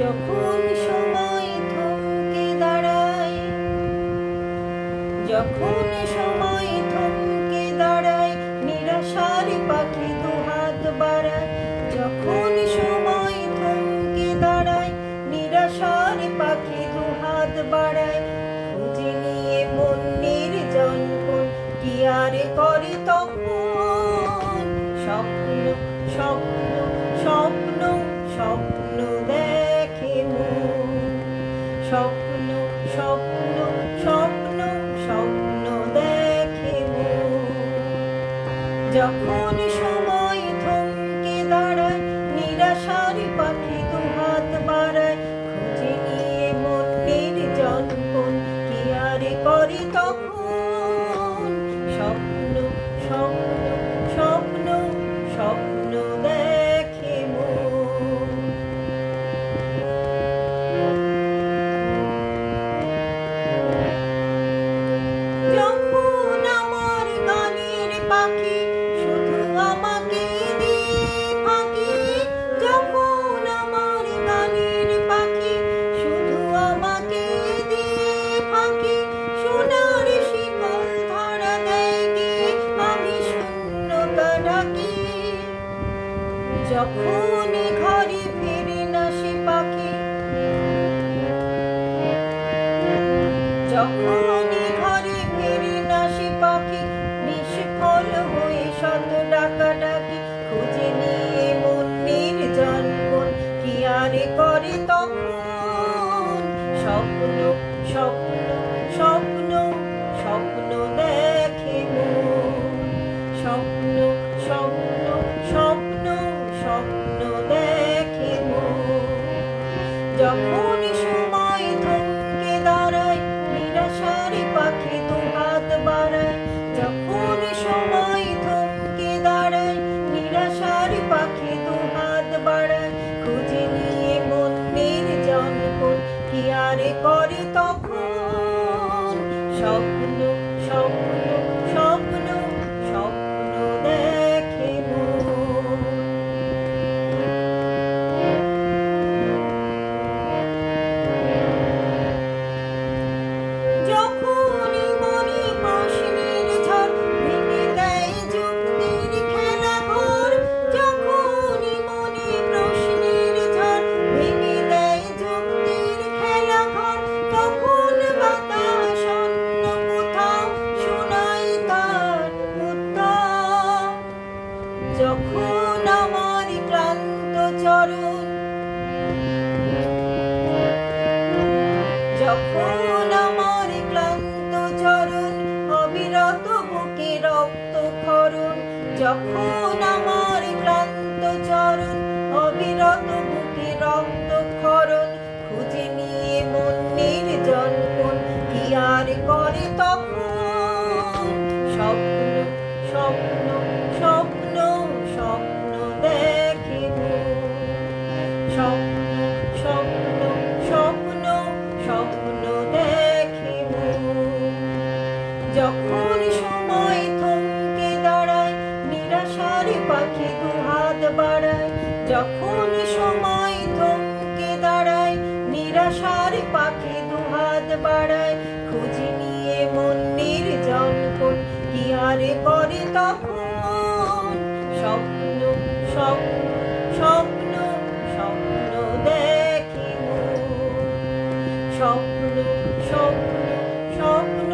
যখন সময় থমকে দাঁড়ায়, যখন সময় থমকে দাঁড়ায়, নিরাশার পাখি দুহাত বাড়ায়। যখন সময় থমকে দাঁড়ায়, নিরাশার পাখি দুহাত বাড়ায়। খুঁজে নিয়ে মন নির্জন কোন কি আর করে তখন। স্বপ্ন স্বপ্ন স্বপ্ন স্বপ্ন দেখে মন। স্বপ্ন স্বপ্ন স্বপ্ন স্বপ্ন দেখে মন। যখন সময় থমকে দাঁড়ায়, নিরাশার পাখি দুহাত বাড়ায়। খুঁজে নিয়ে মন নির্জন কোন কি আর করে তখন। স্বপ্ন স্বপ্ন স্বপ্ন স্বপ্ন দেখে মন। যখন আমার গানের পাখি শুধু আমাকে দিয়ে ফাঁকি, যখন আমার গানের পাখি শুধু আমাকে দিয়ে ফাঁকি, সোনার শিকল ধরা দেয় গিয়ে আমি শূন্যতা ডাকি। যখন ঘরে ফিরে না সে পাখি, যখন ঘরে ফিরে না সে পাখি, নিষ্ফল হয়ে শত ডাকাডাকি। খুঁজে নিয়ে মন নির্জন কোন কি আর করে তখন। স্বপ্ন স্বপ্ন স্বপ্ন স্বপ্ন দেখে মন। স্বপ্ন স্বপ্ন স্বপ্ন স্বপ্ন দেখে মন। যখন সময় থমকে দাঁড়ায়, নিরাশার পাখি দুহাত বাড়ায়। যখন সময় থমকে দাঁড়ায়, নিরাশার পাখি দুহাত বাড়ায়। খুঁজে নিয়ে মন নির্জন কোন কি আর করে তখন। স্বপ্ন স্বপ্ন স্বপ্ন স্বপ্ন দেখে মন। যখনই মনে প্রশ্নের ঝড় ভেঙে দেয় যুক্তির খেলাঘর, যখনই মনে প্রশ্নের ঝড় ভেঙে দেয় যুক্তির খেলাঘর, তখন বাতাস অন্য কোথাও শোনায় তার উত্তর। যখন আমার ক্লান্ত চরণ, যখন আমার ক্লান্ত চরণ অবিরত বুকে রক্ত ক্ষরণ, যখন আমার ক্লান্ত চরণ অবিরত বুকে রক্ত ক্ষরণ। খুঁজে নিয়ে মন নির্জন কোন কি আর করে তখন। স্বপ্ন স্বপ্ন স্বপ্ন স্বপ্ন দেখে মন। স্বপ্ন স্বপ্ন স্বপ্ন স্বপ্ন দেখে মন। যখন সময় থমকে দাঁড়ায়, নিরাশার পাখি দুহাত বাড়ায়। যখন সময় থমকে দাঁড়ায়, নিরাশার পাখি দুহাত বাড়ায়। খুঁজে নিয়ে মন নির্জন কোন কি আর করে তখন। স্বপ্ন স্বপ্ন স্বপ্ন স্বপ্ন দেখে মন। স্বপ্ন স্বপ্ন স্বপ্ন